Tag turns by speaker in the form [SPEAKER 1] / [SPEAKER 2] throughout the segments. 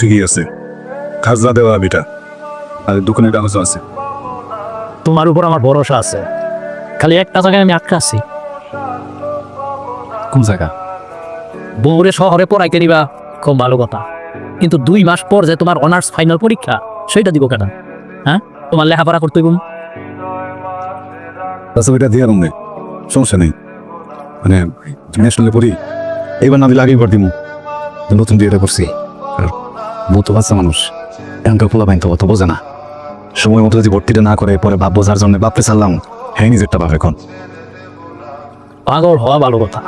[SPEAKER 1] ঠিকই আছে, খাজনা দেওয়া বেটা, আর দোকানের কাগজও আছে।
[SPEAKER 2] তোমার উপর আমার ভরসা আছে, খালি একটা জায়গায় আমি আটকে আছি।
[SPEAKER 1] কোন জায়গা?
[SPEAKER 2] বউরে শহরে পড়াইতে দিবা খুব ভালো কথা, কিন্তু 2 মাস পর যে তোমার অনার্স ফাইনাল পরীক্ষা সেটা দিব কেন? হ্যাঁ, তোমার লেখাপড়া করতে গুম।
[SPEAKER 1] তাছাড়া এটা দিয়ে নেই, সমস্যা নেই, মানে ন্যাশনালে পড়ি, এইবার না দিলে আগেই পর দিব। নতুন বিয়েটা করছি, আর বউ তো বাচ্চা মানুষ, এখনকার পোলা বাইন তো অত বোঝে না। সময় মতো যদি ভর্তিটা না করে পরে বাপ বোঝার জন্য বাপকে ছাড়লাম, হ্যাঁ নিজেরটা বাপ এখন।
[SPEAKER 2] পাগল হওয়া ভালো কথা,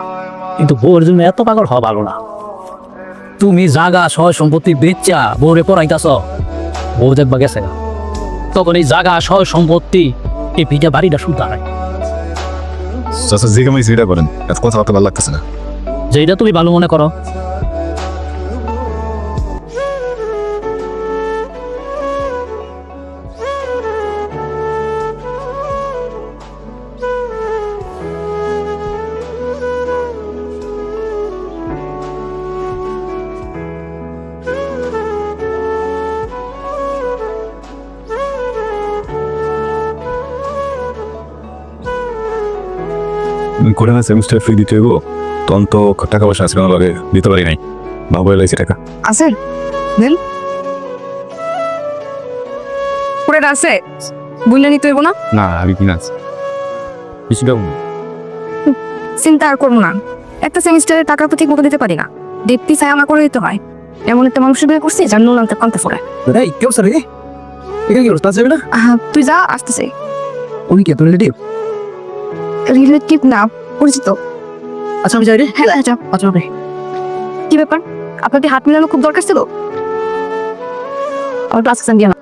[SPEAKER 2] কিন্তু বউর জন্য এত পাগল হওয়া ভালো না। তুমি জাগা সয় সম্পত্তি বেচা বউরে পড়াইতাছ, বউ দেখবা গেছে, তখন এই জাগা সয় সম্পত্তি এই ভিটা বাড়িটা শুধু হয়।
[SPEAKER 1] চাচা যে কামাই সেটা করেন, এত কথা বলতে ভালো লাগতেছে না।
[SPEAKER 2] যেটা তুমি ভালো মনে করো।
[SPEAKER 1] করে না সেমিস্টার ফি দিতে হইব, তখন তো টাকা পয়সা আছে আমার লগে, দিতে পারি নাই, বাবা লাগছে টাকা।
[SPEAKER 3] আছে দেন করে আছে, বুঝলে নিতে হইব না।
[SPEAKER 1] না আমি কিনা আছি কিছুটা।
[SPEAKER 3] চিন্তা আর করবো না, একটা সেমিস্টারের টাকা তো ঠিক মতো দিতে পারি না, দেখতে চাই আমার করে দিতে হয়। এমন একটা মানুষের বিয়ে করছি যার নুন আনতে কানতে ফোরে।
[SPEAKER 2] এই কেউ স্যার এখানে কি তা যাবে না?
[SPEAKER 3] তুই যা, আসতেছে।
[SPEAKER 2] উনি কে তোর রিলেটিভ?
[SPEAKER 3] রিলেটিভ না, পরিচিত।
[SPEAKER 2] আচ্ছা আমি যাই রে।
[SPEAKER 3] হ্যাঁ যা।
[SPEAKER 2] আচ্ছা ওকে।
[SPEAKER 3] কি ব্যাপার, আপনার কি হাত মিলানো খুব দরকার ছিল? আমার ক্লাস এক্সাম দিয়ে না।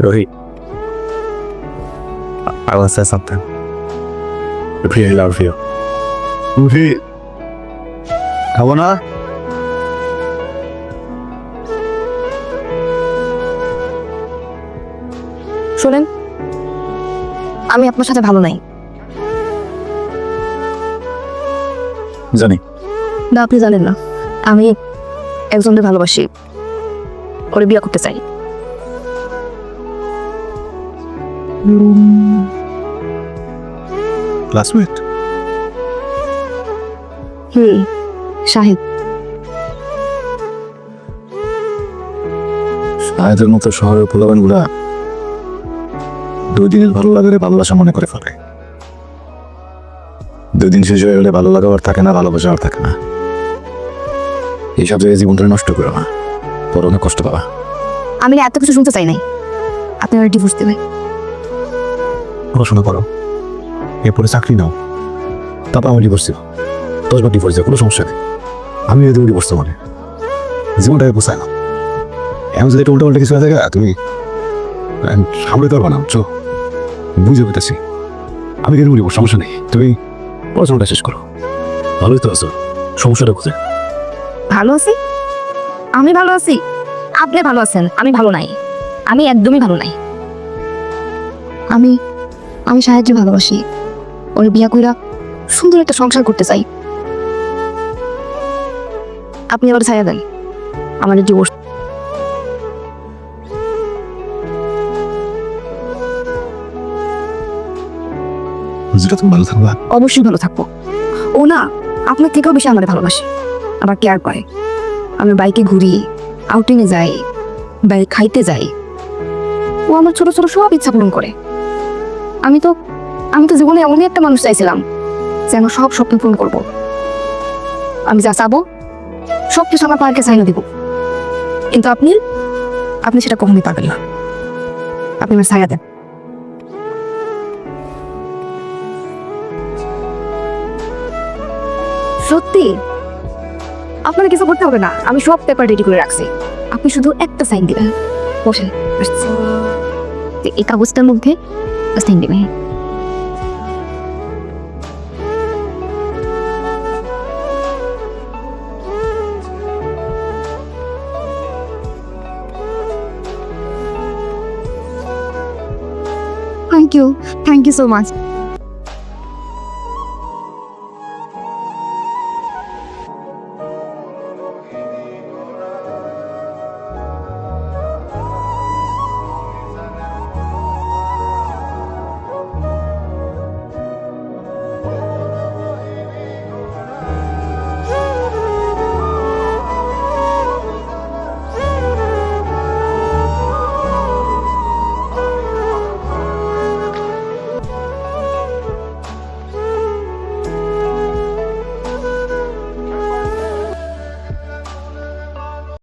[SPEAKER 1] Rohit, I want to say something. I really love you. Rohit, খাবো না?
[SPEAKER 3] শোনেন, আমি আপনার সাথে ভালো নাই।
[SPEAKER 1] জানি।
[SPEAKER 3] না আপনি জানেন না, আমি একজনকে ভালোবাসি, ওরে বিয়ে করতে চাই।
[SPEAKER 1] ক্লাসমেট?
[SPEAKER 3] শাহিদ।
[SPEAKER 1] শাহেদের মতো শহরের পোলাবান গুলা 2 দিনের ভালো লাগারে ভালোবাসা মনে করে ফেলে। 2 দিন শেষ হয়ে গেলে ভালো লাগা আর থাকে না, ভালোবাসা আর থাকে না। এইসব জায়গায় জীবনটা নষ্ট করো না, পরে অনেক কষ্ট পাবা।
[SPEAKER 3] আমি না এত কিছু শুনতে চাই নাই, আপনি আমার ডিভোর্স দেবেন।
[SPEAKER 1] পড়াশোনা করো, এরপরে চাকরি নাও, তারপর আমি ডিভোর্স দিব। 10 বার ডিভোর্স দেওয়া কোনো সমস্যা নেই, আমি যদি ডিভোর্স মানে জীবনটাকে পোষায় না। এমন যদি উল্টা উল্টা কিছু হয়ে থাকে, তুমি সামনে পারবা না, চো বুঝে পেতেছি। আমি কেন বলবো, সমস্যা নেই, তুমি পড়াশোনাটা শেষ করো। ভালোই তো আছো, সমস্যাটা কোথায়?
[SPEAKER 3] ভালো আছি, আমি ভালো আছি, আপনি ভালো আছেন, আমি ভালো নাই, আমি একদমই ভালো নাই। আমি আমি সাহায্য ভালোবাসি, ওর বিয়া কইরা সুন্দর একটা সংসার করতে চাই। আপনি আবার ছায়া দেন, আমাদের ডিভোর্স।
[SPEAKER 1] যেটা তুমি ভালো থাকবা।
[SPEAKER 3] অবশ্যই ভালো থাকবো। ও না আপনার থেকেও বেশি আমাদের ভালোবাসে, আবার কেয়ার করে। আমি বাইকে ঘুরি, আউটিংয়ে যাই, বাইরে খাইতে যাই, ও আমার ছোট ছোট সব ইচ্ছা পূরণ করে। আমি তো জীবনে এমনই একটা মানুষ চাইছিলাম যে আমি সব স্বপ্ন পূরণ করবো। আমি যা চাবো সব কিছু আমার পার্কে চাইনা দিব, কিন্তু আপনি সেটা কখনোই পাবেন না। আপনি আমার ছায়া দেন। সত্যি আপনার কিছু করতে হবে না, আমি সব পেপার রেডি করে রাখছি, আপনি শুধু একটা সাইন দিবেন। বসেন, আসছি। এই কাগজটার মধ্যে সাইন দিবেন। Thank you so much.